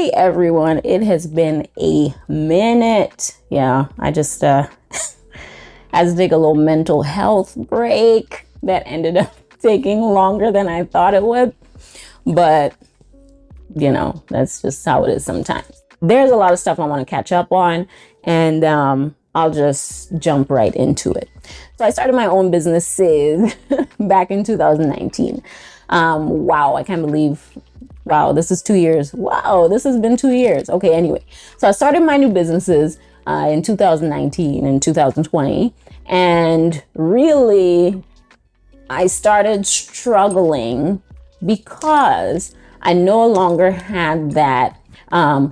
Hey everyone, it has been a minute. Yeah, I just had to take a little mental health break that ended up taking longer than I thought it would. But, that's just how it is sometimes. There's a lot of stuff I want to catch up on, and I'll just jump right into it. So I started my own businesses back in 2019. Wow, I can't believe, wow, this is 2 years. Wow, this has been 2 years. Okay, anyway. So I started my new businesses in 2019 and 2020. And really, I started struggling because I no longer had that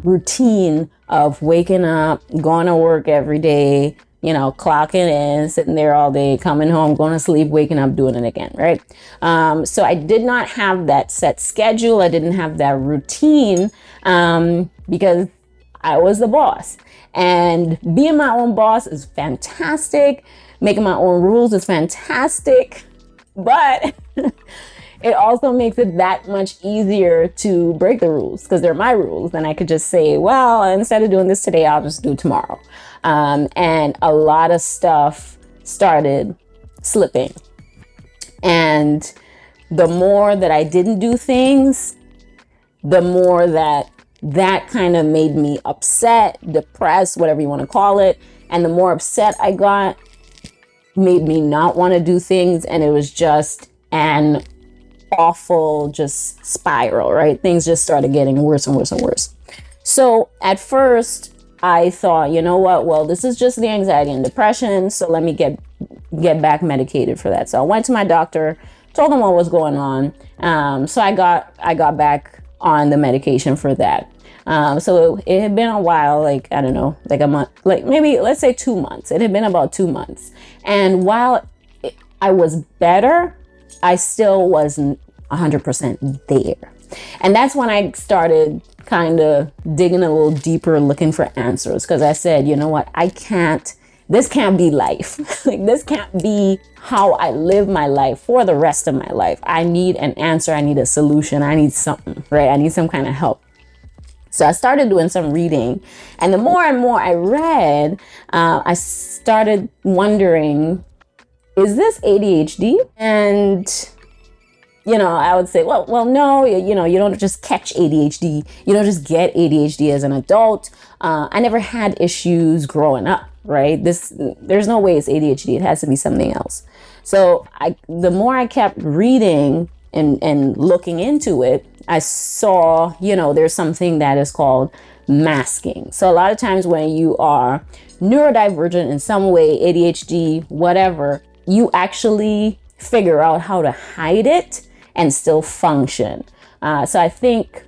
routine of waking up, going to work every day, clocking in, sitting there all day, coming home, going to sleep, waking up, doing it again, right? So I did not have that set schedule. I didn't have that routine because I was the boss. And being my own boss is fantastic. Making my own rules is fantastic. But it also makes it that much easier to break the rules because they're my rules. And I could just say, well, instead of doing this today, I'll just do it tomorrow. And a lot of stuff started slipping. And the more that I didn't do things, the more that kind of made me upset, depressed, whatever you want to call it. And the more upset I got, made me not want to do things. And it was just an awful just spiral, right? Things just started getting worse and worse and worse. So at first I thought, you know what? Well, this is just the anxiety and depression. So let me get back medicated for that. So I went to my doctor, told him what was going on. So I got back on the medication for that. So it had been a while, like, I don't know, like a month, like maybe let's say 2 months. It had been about 2 months. And while I was better, I still wasn't 100% there. And that's when I started kind of digging a little deeper, looking for answers. Because I said, you know what, this can't be life. Like, this can't be how I live my life for the rest of my life. I need an answer. I need a solution. I need something, right? I need some kind of help. So I started doing some reading, and the more and more I read, I started wondering, is this ADHD? And, I would say, well, no, you don't just catch ADHD. You don't just get ADHD as an adult. I never had issues growing up, right? There's no way it's ADHD. It has to be something else. So the more I kept reading and looking into it, I saw, there's something that is called masking. So a lot of times when you are neurodivergent in some way, ADHD, whatever, you actually figure out how to hide it and still function. So I think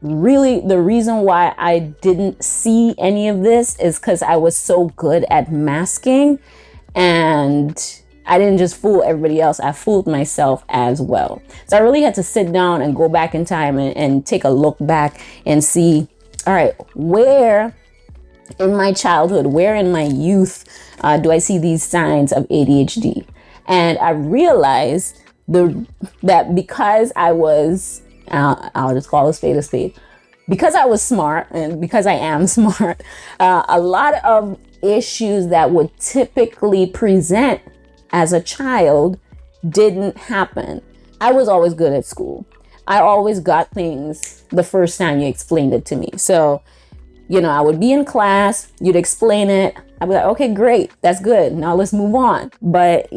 really the reason why I didn't see any of this is because I was so good at masking, and I didn't just fool everybody else. I fooled myself as well. So I really had to sit down and go back in time and take a look back and see, all right, where in my childhood, where in my youth do I see these signs of ADHD? And I realized that because I was, I'll just call a spade, because I was smart and because I am smart, a lot of issues that would typically present as a child didn't happen. I was always good at school. I always got things the first time you explained it to me. So, I would be in class, you'd explain it. I'd be like, okay, great, that's good. Now let's move on. But,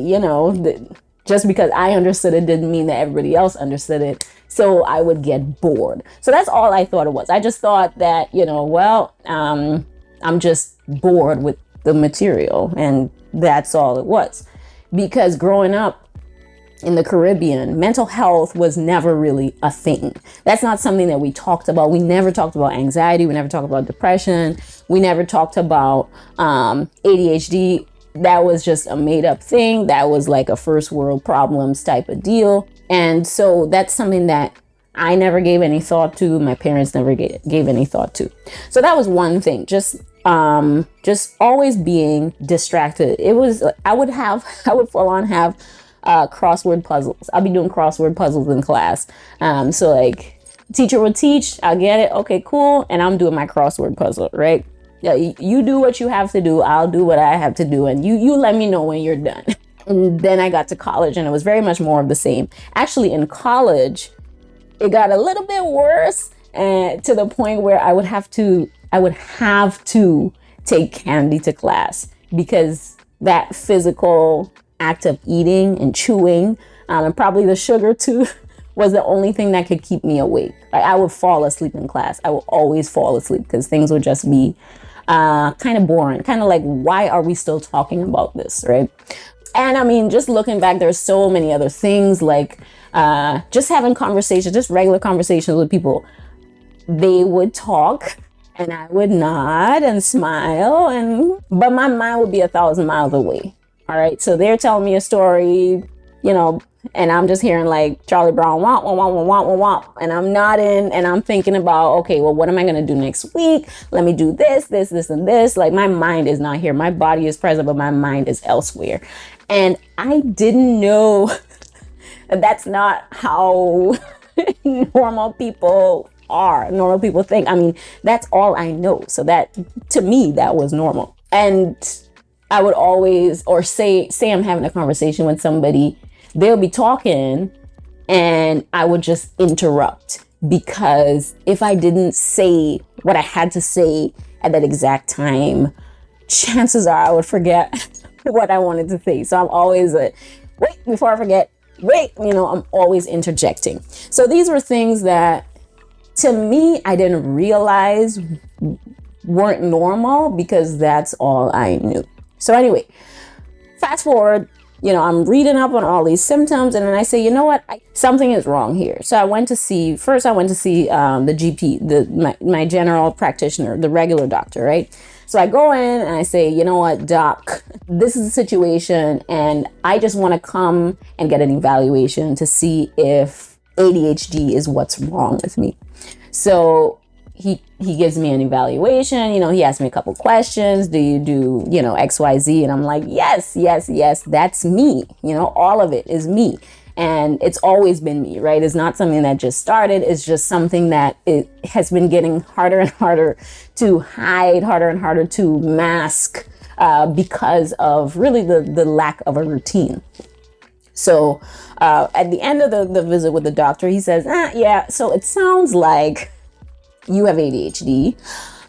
just because I understood it didn't mean that everybody else understood it. So I would get bored. So that's all I thought it was. I just thought that, I'm just bored with the material, and that's all it was. Because growing up in the Caribbean, mental health was never really a thing. That's not something that we talked about. We never talked about anxiety. We never talked about depression. We never talked about ADHD. That was just a made up thing. That was like a first world problems type of deal. And so that's something that I never gave any thought to. My parents never gave any thought to. So that was one thing. Just always being distracted. It was, I would full on have crossword puzzles. I'll be doing crossword puzzles in class. So like Teacher would teach, I'll get it, okay, cool, and I'm doing my crossword puzzle, right? Yeah, you do what you have to do, I'll do what I have to do, and you let me know when you're done. And then I got to college, and it was very much more of the same. Actually, in college, it got a little bit worse, and to the point where I would have to take candy to class, because that physical act of eating and chewing, and probably the sugar too, was the only thing that could keep me awake. Like, I would fall asleep in class. I would always fall asleep because things would just be kind of boring, kind of like, why are we still talking about this, right? And I mean, just looking back, there's so many other things, like just having conversations, just regular conversations with people. They would talk and I would nod and smile, but my mind would be 1,000 miles away. All right. So they're telling me a story, and I'm just hearing like Charlie Brown, womp, womp, womp, womp, womp, womp. And I'm nodding and I'm thinking about, okay, well, what am I going to do next week? Let me do this, this, this, and this. Like, my mind is not here. My body is present, but my mind is elsewhere. And I didn't know that that's not how normal people are. Normal people think. I mean, that's all I know. So that, to me, that was normal. And I would always, or say I'm having a conversation with somebody, they'll be talking and I would just interrupt, because if I didn't say what I had to say at that exact time, chances are I would forget what I wanted to say. So I'm always wait, before I forget, wait, I'm always interjecting. So these were things that, to me, I didn't realize weren't normal, because that's all I knew. So anyway, fast forward, I'm reading up on all these symptoms, and then I say, you know what, something is wrong here. So I went to see the GP, my general practitioner, the regular doctor, right? So I go in and I say, you know what, doc, this is the situation, and I just want to come and get an evaluation to see if ADHD is what's wrong with me. So he gives me an evaluation, he asks me a couple questions. Do you do, XYZ? And I'm like, yes, that's me. All of it is me. And it's always been me, right? It's not something that just started. It's just something that it has been getting harder and harder to hide, harder and harder to mask, because of really the lack of a routine. So at the end of the visit with the doctor, he says, yeah, so it sounds like you have ADHD.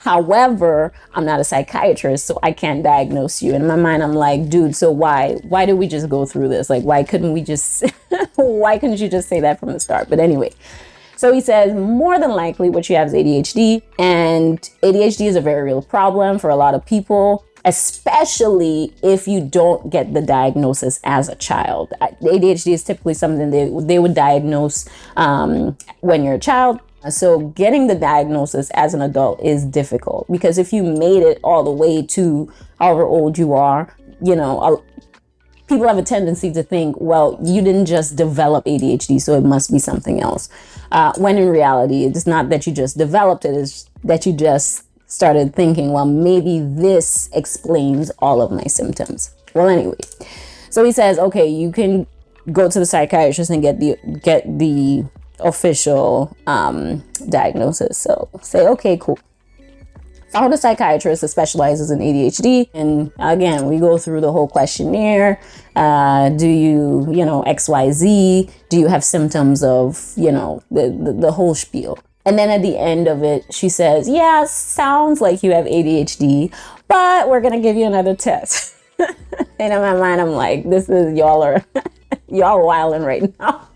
However, I'm not a psychiatrist, so I can't diagnose you. And in my mind, I'm like, dude, so why did we just go through this? Like, why couldn't you just say that from the start? But anyway, so he says, more than likely what you have is ADHD, and ADHD is a very real problem for a lot of people, especially if you don't get the diagnosis as a child. ADHD is typically something they would diagnose when you're a child. So getting the diagnosis as an adult is difficult, because if you made it all the way to however old you are, people have a tendency to think, well, you didn't just develop ADHD, so it must be something else. When in reality, it's not that you just developed it, it's that you just started thinking, well, maybe this explains all of my symptoms. Well, anyway, so he says, okay, you can go to the psychiatrist and get the official diagnosis. So say, okay, cool. Found a psychiatrist that specializes in ADHD, and again, we go through the whole questionnaire. Do you, XYZ? Do you have symptoms of, the whole spiel? And then at the end of it, she says, yeah, sounds like you have ADHD, but we're gonna give you another test. And in my mind, I'm like, y'all wilding right now.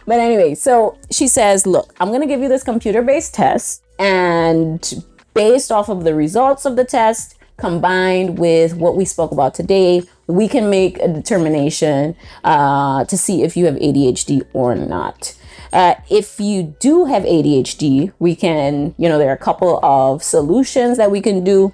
But anyway, so she says, look, I'm going to give you this computer-based test, and based off of the results of the test, combined with what we spoke about today, we can make a determination to see if you have ADHD or not. If you do have ADHD, we can, there are a couple of solutions that we can do.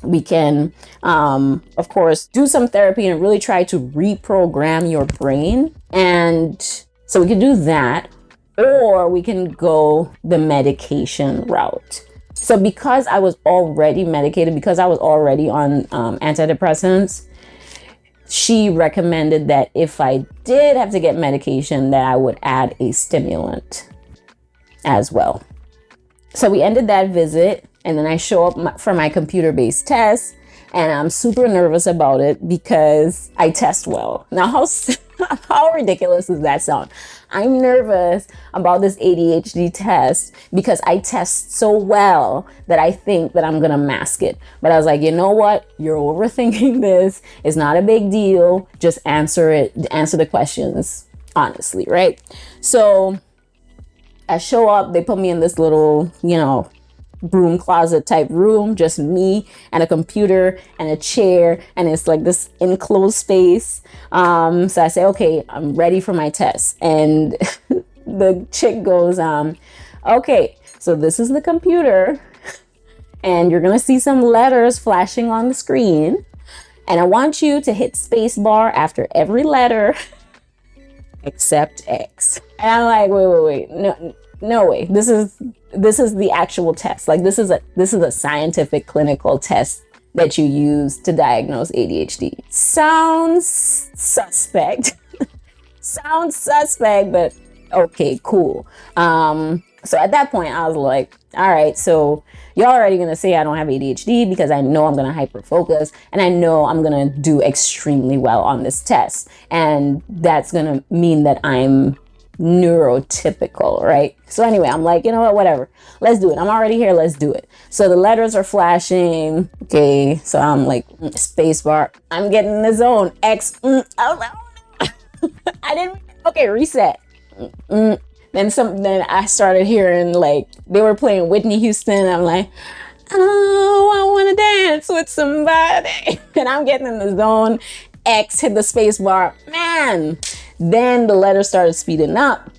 We can, of course, do some therapy and really try to reprogram your brain. And so we can do that, or we can go the medication route. So because I was already medicated, because I was already on antidepressants, she recommended that if I did have to get medication, that I would add a stimulant. as well. So we ended that visit, and then I show up for my computer-based test, and I'm super nervous about it because I test well. Now, how ridiculous does that sound? I'm nervous about this ADHD test because I test so well that I think that I'm gonna mask it. But I was like, you know what? You're overthinking this. It's not a big deal. Just answer the questions honestly, right? So I show up, they put me in this little, broom closet type room, just me and a computer and a chair, and it's like this enclosed space. So I say, okay, I'm ready for my test. And the chick goes, okay, so this is the computer, and you're gonna see some letters flashing on the screen, and I want you to hit spacebar after every letter except X. And I'm like, wait, no way. This is the actual test. Like this is a scientific clinical test that you use to diagnose ADHD. Sounds suspect. Sounds suspect, but okay, cool. So at that point I was like, all right, so you're already gonna say I don't have ADHD because I know I'm gonna hyper focus and I know I'm gonna do extremely well on this test. And that's gonna mean that I'm neurotypical, right? So anyway, I'm like, you know what, whatever, let's do it. I'm already here, let's do it. So the letters are flashing. Okay, so I'm like, space bar, I'm getting in the zone. X. I was like, oh, no. I didn't. Okay, reset. Then I started hearing like they were playing Whitney Houston. I'm like, oh, I want to dance with somebody. And I'm getting in the zone. X, hit the space bar, man. Then the letters started speeding up.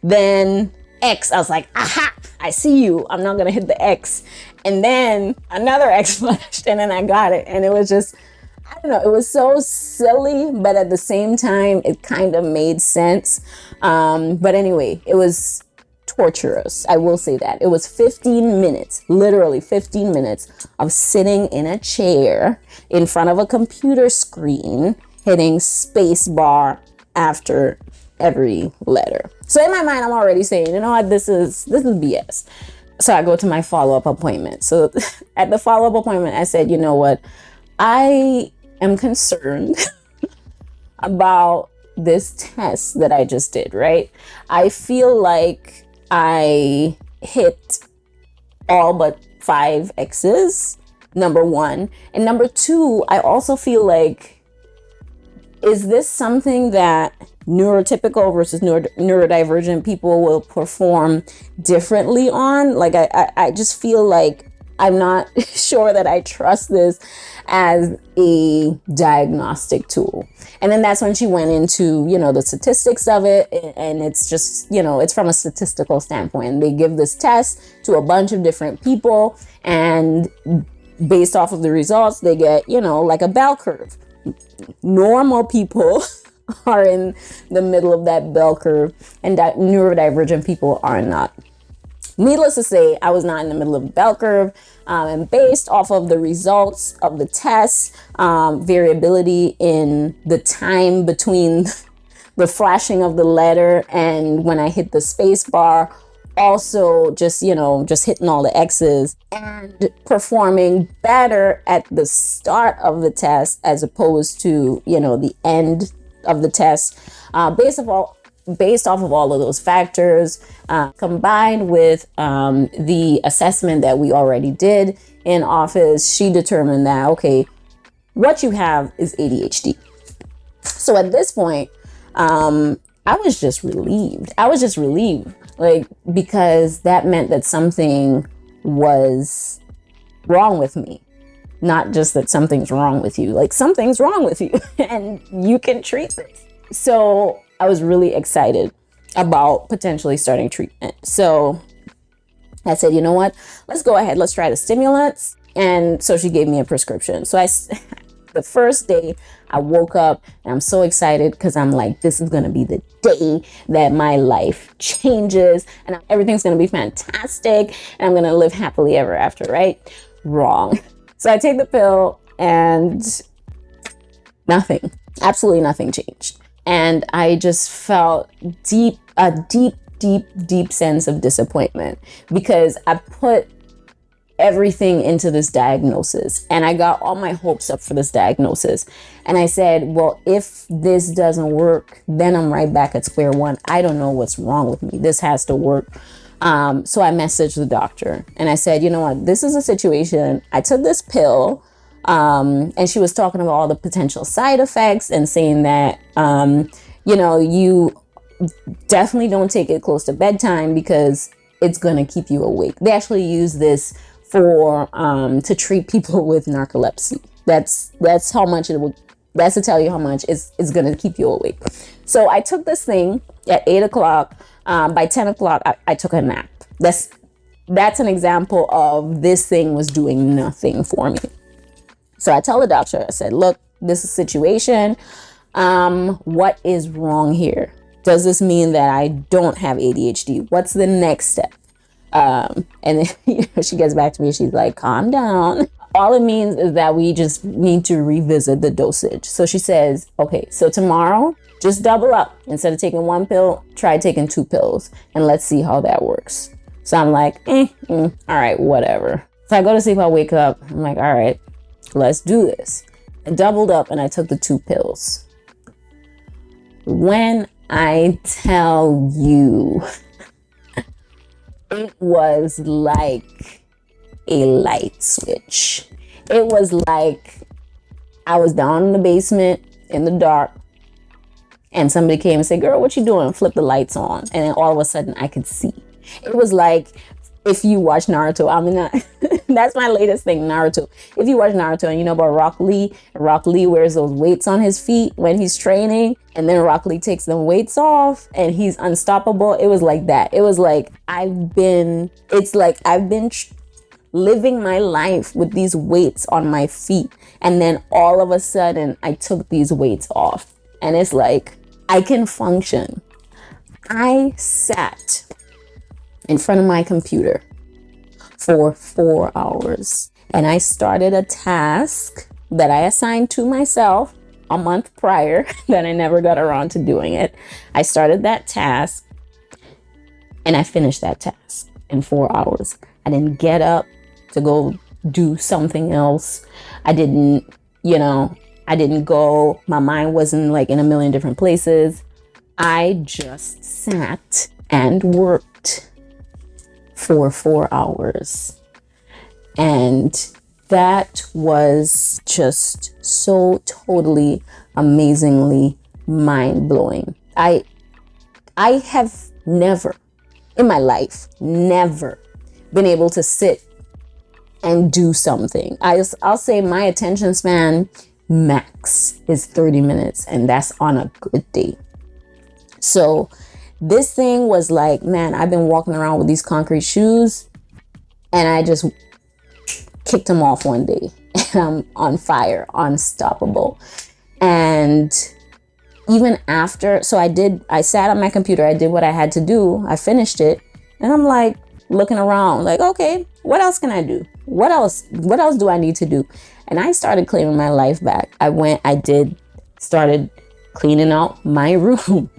Then X, I was like, aha, I see you. I'm not gonna hit the X. And then another X flashed, and then I got it. And it was just, I don't know, it was so silly, but at the same time, it kind of made sense. But anyway, it was torturous. I will say that. It was 15 minutes, literally 15 minutes of sitting in a chair in front of a computer screen, hitting space bar after every letter. So in my mind, I'm already saying, you know what, this is BS. So I go to my follow-up appointment. So at the follow-up appointment, I said, you know what, I am concerned about this test that I just did, right? I feel like I hit all but 5 X's, number one. And number two, I also feel like, is this something that neurotypical versus neurodivergent people will perform differently on? Like, I just feel like I'm not sure that I trust this as a diagnostic tool. And then that's when she went into, the statistics of it. And it's just, it's from a statistical standpoint. They give this test to a bunch of different people, and based off of the results, they get, like a bell curve. Normal people are in the middle of that bell curve, and that neurodivergent people are not. Needless to say, I was not in the middle of the bell curve, and based off of the results of the test, variability in the time between the flashing of the letter and when I hit the space bar, also just hitting all the X's and performing better at the start of the test as opposed to, the end of the test, based off of all of those factors, combined with the assessment that we already did in office, she determined that, okay, what you have is ADHD. So at this point, I was just relieved. Like, because that meant that something was wrong with me. Not just that something's wrong with you, like something's wrong with you and you can treat this. So I was really excited about potentially starting treatment. So I said, you know what, let's go ahead, let's try the stimulants. And so she gave me a prescription. So the first day I woke up and I'm so excited because I'm like, this is going to be the day that my life changes and everything's going to be fantastic and I'm going to live happily ever after, right? Wrong. So I take the pill and absolutely nothing changed. And I just felt a deep deep, deep sense of disappointment because I put everything into this diagnosis and I got all my hopes up for this diagnosis. And I said, well, if this doesn't work, then I'm right back at square one. I don't know what's wrong with me. This has to work. So I messaged the doctor and I said, you know what, this is a situation. I took this pill and she was talking about all the potential side effects and saying that, you definitely don't take it close to bedtime because it's going to keep you awake. They actually use this for to treat people with narcolepsy. That's how much it will. That's to tell you how much it's going to keep you awake. So I took this thing at 8 o'clock. By 10 o'clock, I took a nap. That's an example of this thing was doing nothing for me. So I tell the doctor, I said, look, this is a situation. What is wrong here? Does this mean that I don't have ADHD? What's the next step? And then she gets back to me. She's like, calm down. All it means is that we just need to revisit the dosage. So she says, okay, so tomorrow, just double up. Instead of taking 1 pill, try taking 2 pills and let's see how that works. So I'm like, all right, whatever. So I go to sleep, I wake up. I'm like, all right, let's do this. I doubled up and I took the 2 pills. When I tell you, it was like a light switch. It was like I was down in the basement in the dark and somebody came and said, girl, what you doing? Flip the lights on. And then all of a sudden I could see. It was like if you watch Naruto, that's my latest thing, Naruto. If you watch Naruto and you know about Rock Lee wears those weights on his feet when he's training, and then Rock Lee takes them weights off and he's unstoppable. It was like that. It was like I've been living my life with these weights on my feet. And then all of a sudden I took these weights off and it's like I can function. I sat in front of my computer for 4 hours and I started a task that I assigned to myself a month prior that I never got around to doing it. I started that task and I finished that task in 4 hours. I didn't get up to go do something else. I didn't go, my mind wasn't like in a million different places. I just sat and worked for 4 hours. And that was just so totally, amazingly mind-blowing. I have never in my life, never been able to sit and do something. I'll say my attention span max is 30 minutes, and that's on a good day. So this thing was like, man, I've been walking around with these concrete shoes and I just kicked them off one day and I'm on fire, unstoppable. And even after, so I sat on my computer, I did what I had to do, I finished it, and I'm like looking around like, okay, what else can I do? What else do I need to do? And I started claiming my life back. Started cleaning out my room.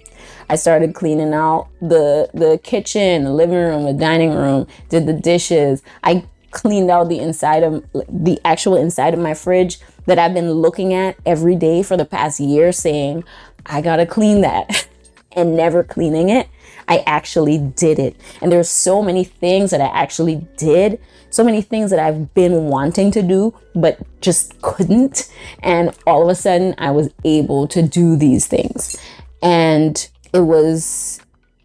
I started cleaning out the kitchen, the living room, the dining room, did the dishes. I cleaned out the actual inside of my fridge that I've been looking at every day for the past year saying, I gotta clean that and never cleaning it. I actually did it. And there's so many things that I actually did, so many things that I've been wanting to do, but just couldn't. And all of a sudden I was able to do these things. And it was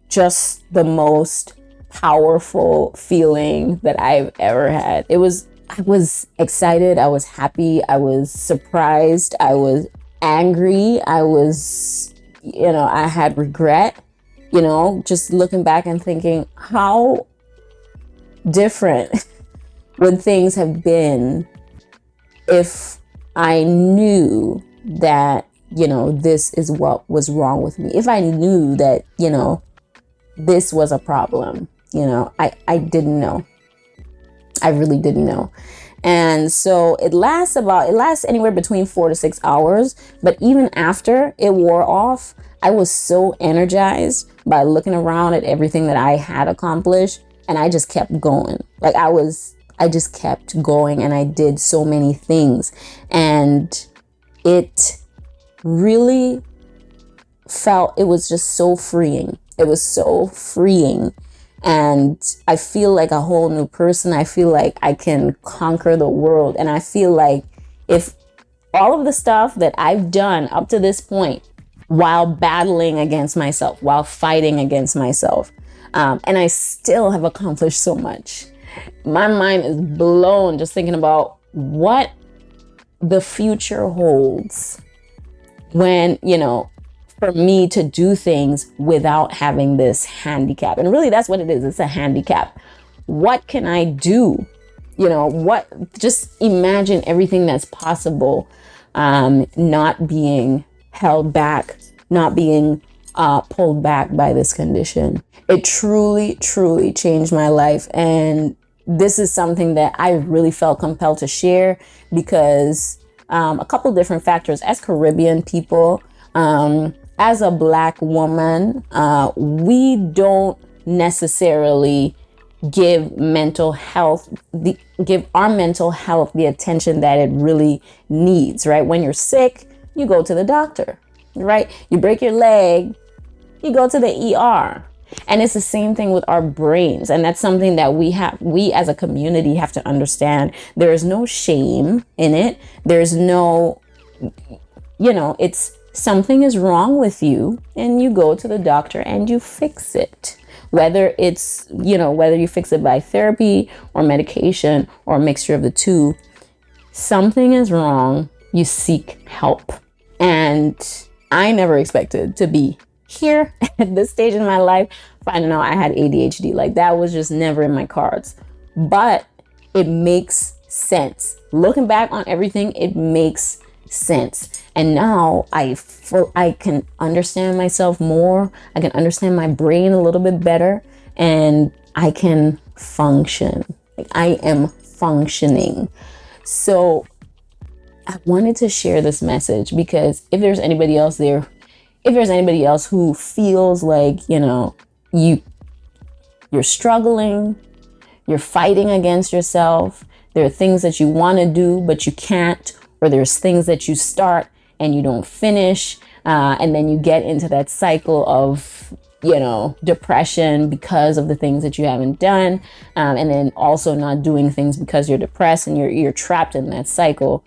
just the most powerful feeling that I've ever had. I was excited. I was happy. I was surprised. I was angry. I was, I had regret, just looking back and thinking how different would things have been if I knew that, this is what was wrong with me. If I knew that, this was a problem, I didn't know. I really didn't know. And so it lasts anywhere between 4 to 6 hours. But even after it wore off, I was so energized by looking around at everything that I had accomplished. And I just kept going. Like I just kept going, and I did so many things. And it really it was just so freeing. It was so freeing. And I feel like a whole new person. I feel like I can conquer the world. And I feel like if all of the stuff that I've done up to this point, while battling against myself, while fighting against myself, and I still have accomplished so much. My mind is blown just thinking about what the future holds when, for me to do things without having this handicap. And really, that's what it is. It's a handicap. What can I do? Just imagine everything that's possible, not being held back, not being pulled back by this condition. It truly, truly changed my life. And this is something that I really felt compelled to share because a couple different factors. As Caribbean people, as a Black woman, we don't necessarily give our mental health the attention that it really needs, right? When you're sick, you go to the doctor, right? You break your leg, you go to the ER. And it's the same thing with our brains. And that's something that we as a community have to understand. There is no shame in it. There's no, it's something is wrong with you and you go to the doctor and you fix it. Whether whether you fix it by therapy or medication or a mixture of the two, something is wrong. You seek help. And I never expected to be here at this stage in my life finding out I had ADHD. Like, that was just never in my cards. But it makes sense. Looking back on everything, it makes sense. And now I can understand myself more. I can understand my brain a little bit better, and I can function. Like, I am functioning. So I wanted to share this message because if there's anybody else who feels like, you're struggling, you're fighting against yourself, there are things that you want to do, but you can't, or there's things that you start and you don't finish, and then you get into that cycle of, depression because of the things that you haven't done, and then also not doing things because you're depressed and you're trapped in that cycle.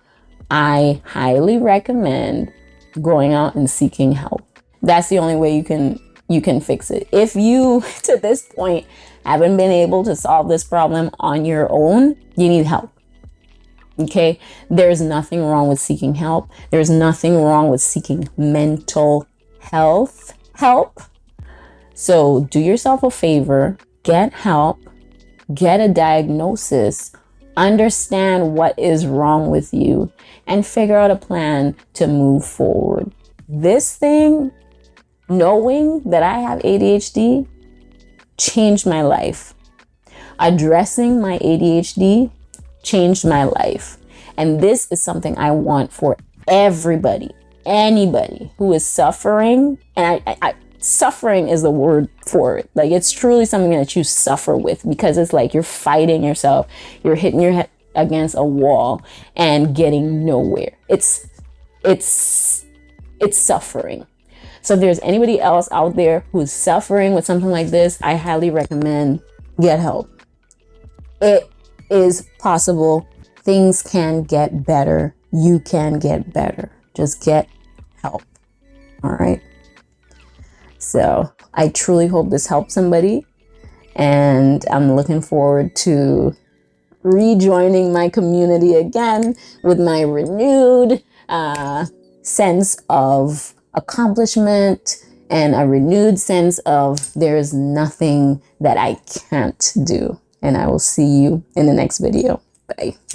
I highly recommend going out and seeking help. That's the only way you can fix it. If you, to this point, haven't been able to solve this problem on your own, you need help. Okay? There's nothing wrong with seeking help. There's nothing wrong with seeking mental health help. So do yourself a favor, get help, get a diagnosis, understand what is wrong with you, and figure out a plan to move forward. This thing, knowing that I have ADHD, changed my life. Addressing my ADHD changed my life. And this is something I want for everybody, anybody who is suffering. And suffering is the word for it. Like, it's truly something that you suffer with, because it's like you're fighting yourself. You're hitting your head against a wall and getting nowhere. It's suffering. So if there's anybody else out there who's suffering with something like this, I highly recommend get help. It is possible. Things can get better. You can get better. Just get help. All right. So I truly hope this helps somebody. And I'm looking forward to rejoining my community again with my renewed sense of accomplishment and a renewed sense of there's nothing that I can't do. And I will see you in the next video. Bye.